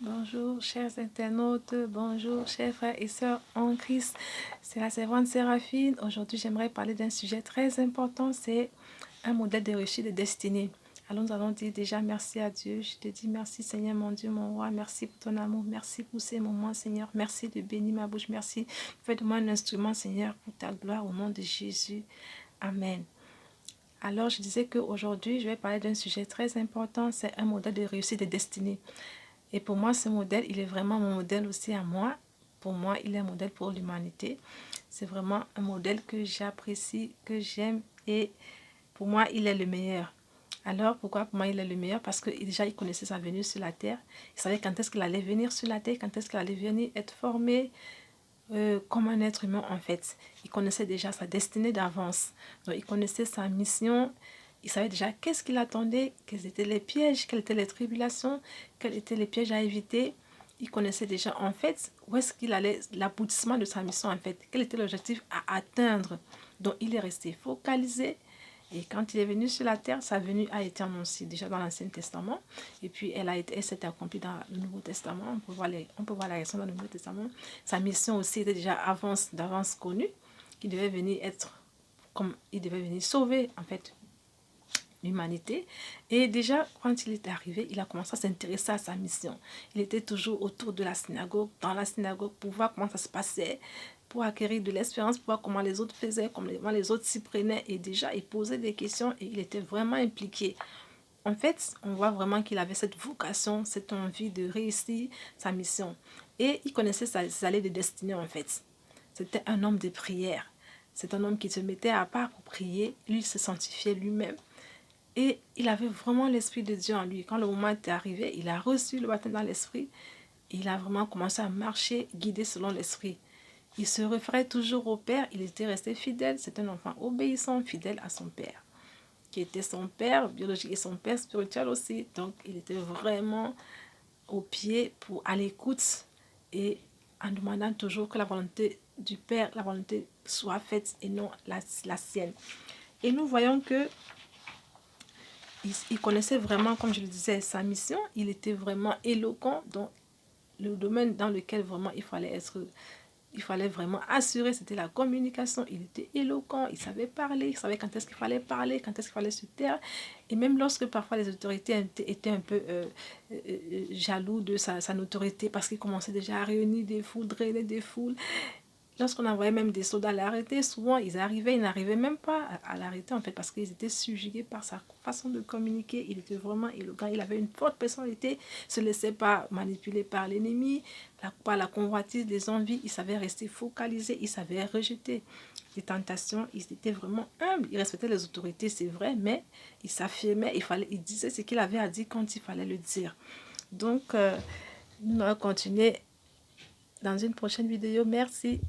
Bonjour chers internautes, bonjour chers frères et sœurs en Christ, c'est la servante Séraphine. Aujourd'hui j'aimerais parler d'un sujet très important, c'est un modèle de réussite de destinée. Alors nous allons dire déjà merci à Dieu, je te dis merci Seigneur mon Dieu, mon roi, merci pour ton amour, merci pour ces moments Seigneur, merci de bénir ma bouche, merci, fais de moi un instrument Seigneur pour ta gloire au nom de Jésus, Amen. Alors je disais qu'aujourd'hui je vais parler d'un sujet très important, c'est un modèle de réussite de destinée. Et pour moi, ce modèle, il est vraiment mon modèle aussi à moi. Pour moi, il est un modèle pour l'humanité. C'est vraiment un modèle que j'apprécie, que j'aime et pour moi, il est le meilleur. Alors, pourquoi pour moi il est le meilleur? Parce que déjà, il connaissait sa venue sur la terre. Il savait quand est-ce qu'il allait venir sur la terre, quand est-ce qu'il allait venir être formé comme un être humain en fait. Il connaissait déjà sa destinée d'avance. Donc, il connaissait sa mission. Il savait déjà qu'est-ce qu'il attendait, quels étaient les pièges, quelles étaient les tribulations, quels étaient les pièges à éviter. Il connaissait déjà en fait où est-ce qu'il allait, l'aboutissement de sa mission en fait, quel était l'objectif à atteindre. Donc il est resté focalisé et quand il est venu sur la terre, sa venue a été annoncée déjà dans l'Ancien Testament et puis elle s'est accomplie dans le Nouveau Testament. On peut voir la réaction dans le Nouveau Testament. Sa mission aussi était déjà d'avance connue, qu'il devait venir être comme il devait venir sauver en fait l'humanité. Et déjà, quand il est arrivé, il a commencé à s'intéresser à sa mission. Il était toujours autour de la synagogue, dans la synagogue, pour voir comment ça se passait, pour acquérir de l'expérience, pour voir comment les autres faisaient, comment les autres s'y prenaient. Et déjà, il posait des questions et il était vraiment impliqué. En fait, on voit vraiment qu'il avait cette vocation, cette envie de réussir sa mission. Et il connaissait ses allées de destinée, en fait. C'était un homme de prière. C'est un homme qui se mettait à part pour prier. Lui se sanctifiait lui-même. Et il avait vraiment l'Esprit de Dieu en lui. Quand le moment était arrivé, il a reçu le baptême dans l'Esprit. Il a vraiment commencé à marcher, guidé selon l'Esprit. Il se référait toujours au Père. Il était resté fidèle. C'est un enfant obéissant, fidèle à son Père, qui était son père biologique et son père spirituel aussi. Donc, il était vraiment au pied à l'écoute et en demandant toujours que la volonté du Père, la volonté soit faite et non la sienne. Et nous voyons que il connaissait vraiment, comme je le disais, sa mission. Il était vraiment éloquent dans le domaine dans lequel vraiment il fallait vraiment assurer, c'était la communication. Il était éloquent, il savait parler, il savait quand est-ce qu'il fallait parler, quand est-ce qu'il fallait se taire. Et même lorsque parfois les autorités étaient un peu jaloux de sa notoriété parce qu'il commençait déjà à réunir des foules, drainer des foules, lorsqu'on envoyait même des soldats l'arrêter, souvent ils n'arrivaient même pas à l'arrêter en fait parce qu'ils étaient subjugués par sa façon de communiquer. Il était vraiment éloquent, il avait une forte personnalité, se laissait pas manipuler par l'ennemi, par la convoitise, les envies. Il savait rester focalisé, il savait rejeter les tentations. Il était vraiment humble, il respectait les autorités, c'est vrai, mais il s'affirmait, il disait ce qu'il avait à dire quand il fallait le dire. Donc nous allons continuer dans une prochaine vidéo. Merci.